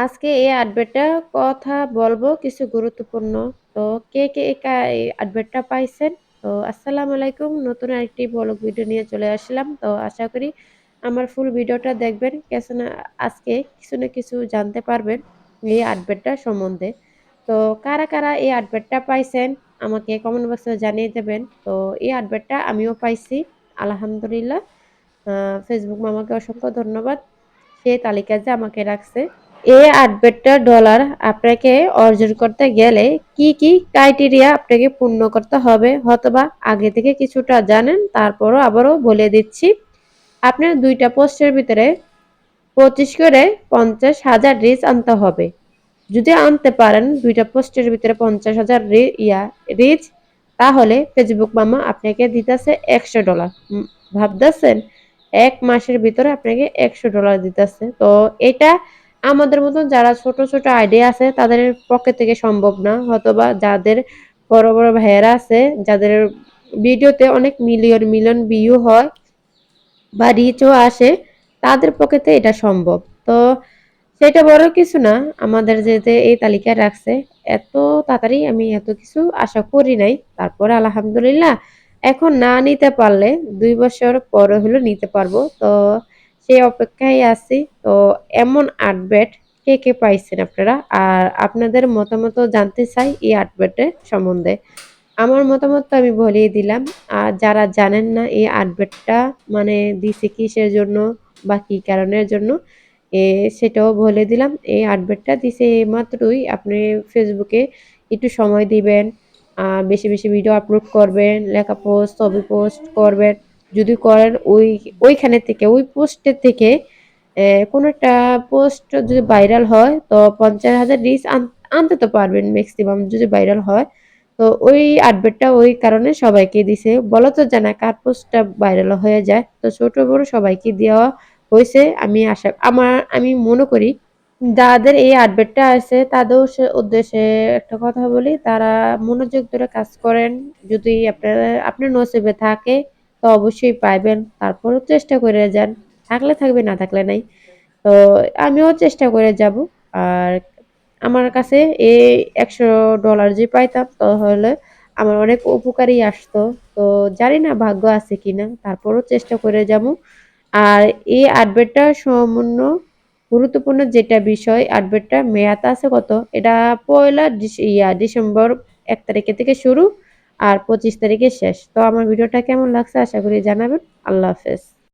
আজকে এই অ্যাডভেটটা কথা বলবো কিছু গুরুত্বপূর্ণ। তো কে এই অ্যাডভেটটা পাইছেন? তো আসসালামু আলাইকুম। নতুন আরেকটি ব্লগ ভিডিও নিয়ে চলে আসলাম। তো আশা করি আমার ফুল ভিডিওটা দেখবেন। আজকে কিছু না কিছু জানতে পারবেন এই অ্যাডভেটটা সম্বন্ধে। তো কারা এই অ্যাডভেটটা পাইছেন আমাকে কমেন্ট বক্সে জানিয়ে দেবেন। তো এই অ্যাডভেটটা আমিও পাইছি। আলহামদুলিল্লাহ। ফেসবুক মামাকে অসংখ্য ধন্যবাদ। সে তালিকায় যে আমাকে রাখছে। এই $৮ আপনাকে অর্জন করতে গেলে কি ক্রাইটেরিয়া আপনাকে পূর্ণ করতে হবে হয়তোবা আগে থেকে কিছুটা জানেন তারপরও আবারও বলে দিচ্ছি। আপনার ২ টা পোস্টের ভিতরে ২৫ করে ৫০,০০০ রিচ আনতে হবে। যদি আনতে পারেন ২ টা পোস্টের ভিতরে ৫০,০০০ রিচ তাহলে ফেসবুক মামা আপনাকে দিতেছে $১০০। ভাবতেছেন ১ মাসের ভিতরে আপনাকে $১০০ দিতেছে। তো এটা আমাদের মতন যারা ছোট আইডিয়া আছে তাদের পক্ষে থেকে সম্ভব না। হয়তোবা যাদের বড় ভাইয়েরা আছে যাদের ভিডিওতে অনেক মিলিয়ন ভিউ হয় বা রিচও আসে তাদের পক্ষে এটা সম্ভব। তো সেটা বড় কিছু না। আমাদের যে এই তালিকায় রাখছে এত তাড়াতাড়ি আমি এত কিছু আশা করি নাই। তারপরে আলহামদুলিল্লাহ এখন না নিতে পারলে ২ বছর পরে হলেও নিতে পারবো। তো সেই অপেক্ষায় আছি। তো এমন আপডেট কে পাইছেন আপনারা? আর আপনাদের মতামতও জানতে চাই এই আপডেটের সম্বন্ধে। আমার মতামত তো আমি বলেই দিলাম। আর যারা জানেন না এই আপডেটটা মানে দিছে কিসের জন্য বা কি কারণের জন্য এ সেটাও বলে দিলাম। এই আপডেটটা দিছে এইমাত্রই আপনি ফেসবুকে একটু সময় দিবেন। বেশি ভিডিও আপলোড করবেন, লেখা পোস্ট, ছবি পোস্ট করবেন। যদি করেন ওইখানে থেকে ওই পোস্টের থেকে কোনো একটা পোস্ট যদি ভাইরাল হয় তো ৫০,০০০ রিচ আনতে তো পারবেন মেক্সিমাম যদি ভাইরাল হয়। তো ওই আপডেটটা ওই কারণে সবাইকে দিছে। বলা তো যায় না কার পোস্টটা ভাইরাল হয়ে যায়। তো ছোট বড় সবাইকে দেওয়া হইছে। আমি মনে করি যাদের এই আপডেটটা আছে তাদের উদ্দেশ্যে একটা কথা বলি, তারা মনোযোগ ধরে কাজ করেন। যদি আপনার নসিবে থাকে তো অবশ্যই পাইবেন। তারপরেও চেষ্টা করে যান। থাকলে থাকবে না থাকলে নাই। তো আমিও চেষ্টা করে যাবো। আর আমার কাছে এই $১০০ যে পাইতাম তাহলে আমার অনেক উপকারেই আসতো। তো জানি না ভাগ্য আছে কিনা। তারপরও চেষ্টা করে যাবো। আর এই আপডেটটা সম্পূর্ণ গুরুত্বপূর্ণ যেটা বিষয় আপডেটটা মেয়াদ আছে কত? এটা পয়লা ডিসেম্বর ১ তারিখে থেকে শুরু আর ২৫ তারিখে শেষ। তো আমার ভিডিওটা কেমন লাগছে আশা করি জানাবেন। আল্লাহ হাফেজ।